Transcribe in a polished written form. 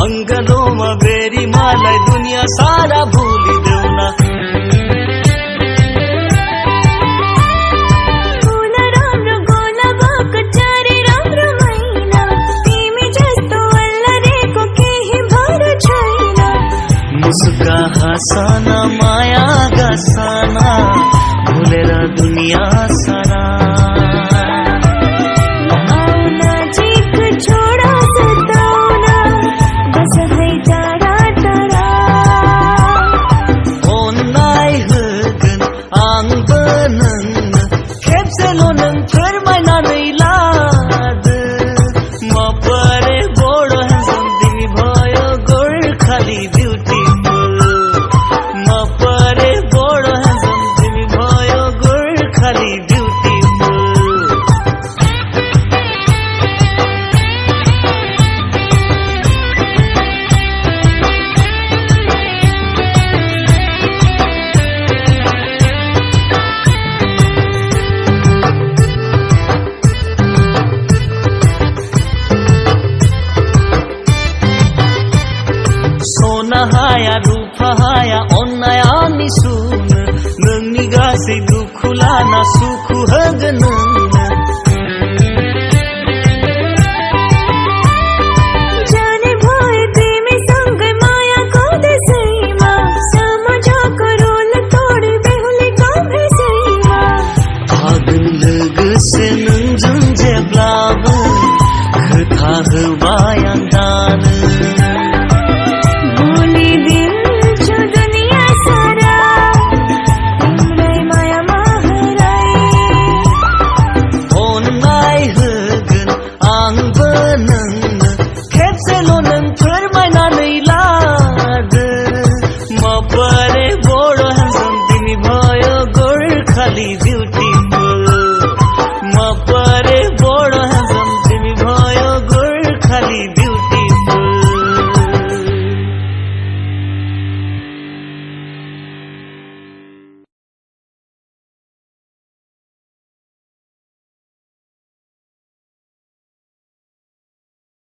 अंगलोमा बेरी मलाई दुनिया सारा भूली देउना गोला राम्रो गोला भएको चारी राम्रो मैना तिमी जस्तो अल्लरेको केही भर छैन मुस्का हाँसना माया गसना भुलेर दुनिया सारा हाया रूप हाया अन्नाया निसुन नोंनि गासै दुखु लाना सुखु होगोन नोंनो जाने भए तिमीसँगै मायाको देशैमा सम्झको रोल तोडी बेहुलीको भेषैमा फागुन लोगोसे नों जों जेब्लाबो खोथा होबाय दानो Leave you